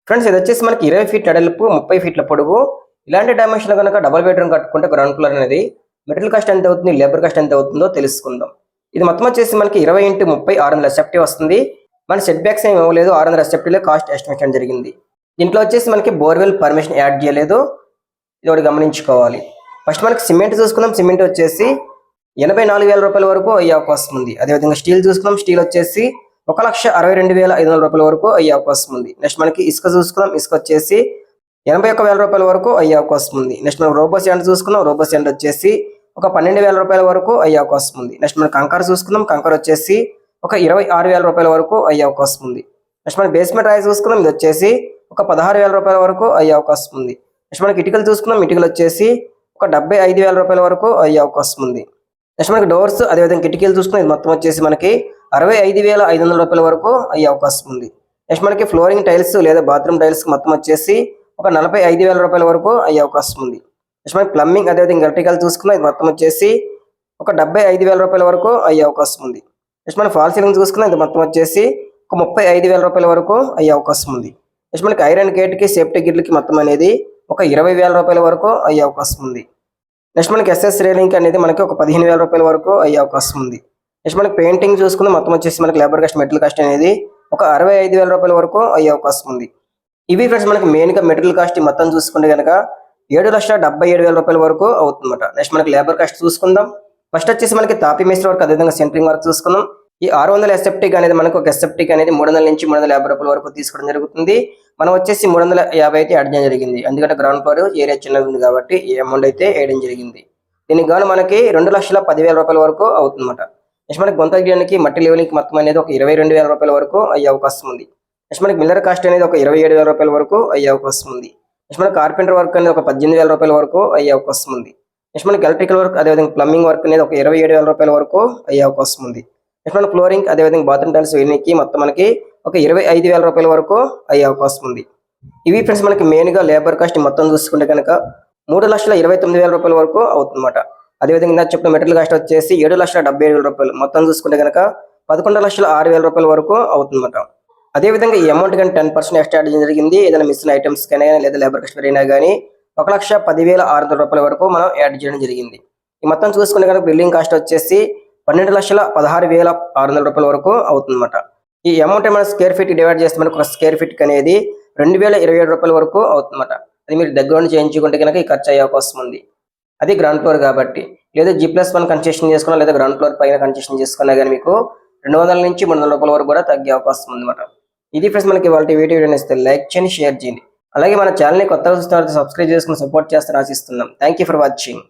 Friends ఇది వచ్చేసి మనకి 20 ఫీట్ వెడల్పు 30 ఫీట్ల పొడవు. ఇలాంటి డైమెన్షన్ కనుక డబుల్ బెడ్రూమ్ కట్టుకుంటే గ్రౌండ్ ఫ్లోర్ అనేది మెటీరియల్ కాస్ట్ ఎంత అవుతుంది, లేబర్ కాస్ట్ ఎంత అవుతుందో తెలుసుకుందాం. ఇది మొత్తం వచ్చేసి మనకి 20x30 600 ఎస్ఎఫ్టీ వస్తుంది. మన సెట్ బ్యాక్స్ ఏమి ఇవ్వలేదు, 600 ఎస్ఎఫ్టీలో కాస్ట్ ఎస్టిమేషన్ జరిగింది. దీంట్లో వచ్చేసి మనకి బోర్వెల్ పర్మిషన్ యాడ్ చేయలేదు, ఇది ఒకటి గమనించుకోవాలి. ఫస్ట్ మనకి సిమెంట్ చూసుకుందాం. సిమెంట్ వచ్చేసి 84,000 రూపాయల వరకు అయ్యే అవకాశం ఉంది. అదేవిధంగా స్టీల్ చూసుకుందాం. స్టీల్ వచ్చేసి 1,62,500 రూపాయల వరకు అయ్యే అవకాశం ఉంది. నెక్స్ట్ మనకి ఇసుక చూసుకుందాం. ఇసుక వచ్చేసి 81,000 రూపాయల వరకు అయ్యే అవకాశం ఉంది. నెక్స్ట్ మనం రోబో శాండ్ చూసుకుందాం. రోబో శాండ్ వచ్చేసి 12,000 రూపాయల వరకు అయ్యే అవకాశం ఉంది. నెక్స్ట్ మనం కంకర చూసుకుందాం. కంకర వచ్చేసి 26,000 రూపాయల వరకు అయ్యే అవకాశం ఉంది. నెక్స్ట్ మనం బేస్మెంట్ రాయి చూసుకుందాం. ఇది వచ్చేసి 16,000 రూపాయల వరకు అయ్యే అవకాశం ఉంది. నెక్స్ట్ మనకి ఇటుకలు చూసుకుందాం. ఇటుకలు వచ్చేసి 75,000 రూపాయల వరకు అయ్యే అవకాశం ఉంది. నెక్స్ట్ మనకి డోర్స్ అదేవిధంగా కిటికీలు చూసుకుని ఇది మొత్తం వచ్చేసి మనకి 65,500 రూపాయల వరకు అయ్యే అవకాశం ఉంది. నెక్స్ట్ మనకి ఫ్లోరింగ్ టైల్స్ లేదా బాత్రూమ్ టైల్స్ మొత్తం వచ్చేసి 45,000 రూపాయల వరకు అయ్యే అవకాశం ఉంది. నెక్స్ట్ మనకి ప్లంబింగ్ అదేవిధంగా ఎలక్ట్రికల్ చూసుకున్నా ఇది మొత్తం వచ్చేసి 75,000 రూపాయల వరకు అయ్యే అవకాశం ఉంది. నెక్స్ట్ మనకి ఫాల్ సీలింగ్ చూసుకున్నా ఇది మొత్తం వచ్చేసి 35,000 రూపాయల వరకు అయ్యే అవకాశం ఉంది. నెక్స్ట్ మనకి ఐరన్ గేట్కి సేఫ్టీ గిట్లకి మొత్తం అనేది 20,000 రూపాయల వరకు అయ్యే అవకాశం ఉంది. నెక్స్ట్ మనకి ఎస్ఎస్ రేలింగ్ అనేది మనకి 15,000 రూపాయల వరకు అయ్యే అవకాశం ఉంది. నెక్స్ట్ మనకి పెయింటింగ్ చూసుకుని మొత్తం వచ్చేసి మనకి లేబర్ కాస్ట్ మెటీరియల్ కాస్ట్ అనేది 65,000 రూపాయల వరకు అయ్యే అవకాశం ఉంది. ఇవి ఫ్రెండ్స్ మనకి మెయిన్గా మెటీరియల్ కాస్ట్ మొత్తం చూసుకుంటే కనుక 7,77,000 రూపాయల వరకు అవుతుందన్నమాట. నెక్స్ట్ మనకి లేబర్ కాస్ట్ చూసుకుందాం. ఫస్ట్ వచ్చేసి మనకి తాపీ మేస్త్రి వర్క్ అదేవిధంగా సెంట్రింగ్ వర్క్ చూసుకుందాం. ఈ 600 ఎస్ఎఫ్టీకి అనేది మనకు ఒక ఎస్ఎఫ్టీకి అనేది 300 నుంచి 350 రూపాయల వరకు తీసుకోవడం జరుగుతుంది. మనం వచ్చేసి 350 అయితే యాడ్ చేయడం జరిగింది. ఎందుకంటే గ్రౌండ్ ఫ్లోర్ ఏరియా చిన్నది ఉంది కాబట్టి ఈ అమౌంట్ అయితే వేయడం జరిగింది. దీనికి గాను మనకి 2,10,000 రూపాయల వరకు అవుతుందన్నమాట. నెక్స్ట్ మనకి గొంత గీయడానికి మట్టి లెవెలింగ్ మొత్తం అనేది 22,000 రూపాయల వరకు అయ్యే అవకాశం ఉంది. నెక్స్ట్ మనకి మిల్లర్ కాస్ట్ అనేది 27,000 రూపాయల వరకు అయ్యే అవకాశం ఉంది. నెక్స్ట్ మనకి కార్పెంటర్ వర్క్ అనేది 18,000 రూపాయల వరకు అయ్యే అవకాశం ఉంది. నెక్స్ట్ మనకి ఎలక్ట్రికల్ వర్క్ అదేవిధంగా ప్లంబింగ్ వర్క్ అనేది 27,000 రూపాయల వరకు అయ్యే అవకాశం ఉంది. నెక్స్ట్ మన ఫ్లోరింగ్ అదేవిధంగా బాత్రూమ్ టైల్స్ వేయడానికి మొత్తం మనకి 25,000 రూపాయల వరకు అయ్యే అవకాశం ఉంది. ఇవి ఫ్రెండ్స్ మనకి మెయిన్గా లేబర్ కాస్ట్ మొత్తం చూసుకుంటే కనుక 3,29,000 రూపాయల వరకు అవుతుందన్నమాట. అదేవిధంగా ఇందాక చెప్పిన మెటీరియల్ కాస్ట్ వచ్చేసి 7,77,000 రూపాయలు. మొత్తం చూసుకుంటే కనుక 11,06,000 రూపాయల వరకు అవుతుందన్నమాట. అదేవిధంగా ఈ అమౌంట్ కానీ 10% ఎక్స్ట్రా యాడ్ జరిగింది. ఏదైనా మిస్సిన ఐటమ్స్ కానీ లేదా లేబర్ కాస్ట్ పెరిగినా కానీ 1,10,600 రూపాయల వరకు మనం యాడ్ చేయడం జరిగింది. ఈ మొత్తం చూసుకుంటే కనుక బిల్డింగ్ కాస్ట్ వచ్చేసి 12,16,600 రూపాయల వరకు అవుతుందన్నమాట. ఈ అమౌంట్ మన స్క్వేర్ ఫీట్ డివైడ్ చేస్తే మనకు ఒక స్క్వేర్ ఫీట్ అనేది 2,027 రూపాయల వరకు అవుతుందన్నమాట. అది మీరు దగ్గర నుండి చేయించుకుంటే కనుక ఈ ఖర్చు అయ్యే అవకాశం ఉంది. అది గ్రౌండ్ ఫ్లోర్ కాబట్టి. లేదా G+1 కన్స్ట్రక్షన్ చేసుకున్నా లేదా గ్రౌండ్ ఫ్లోర్ పైన కన్స్ట్రక్షన్ చేసుకున్నా కానీ మీకు 200 నుంచి 300 రూపాయల వరకు కూడా తగ్గే అవకాశం ఉందన్నమాట. ఇది ఫ్రెండ్స్ మనకి వాళ్ళ వీడియో ఇస్తే లైక్ చేయండి, షేర్ చేయండి. అలాగే మన ఛానల్ని కొత్తగా చూస్తున్న సబ్స్క్రైబ్ చేసుకుని సపోర్ట్ చేస్తారని ఆశిస్తున్నాం. Thank you for watching.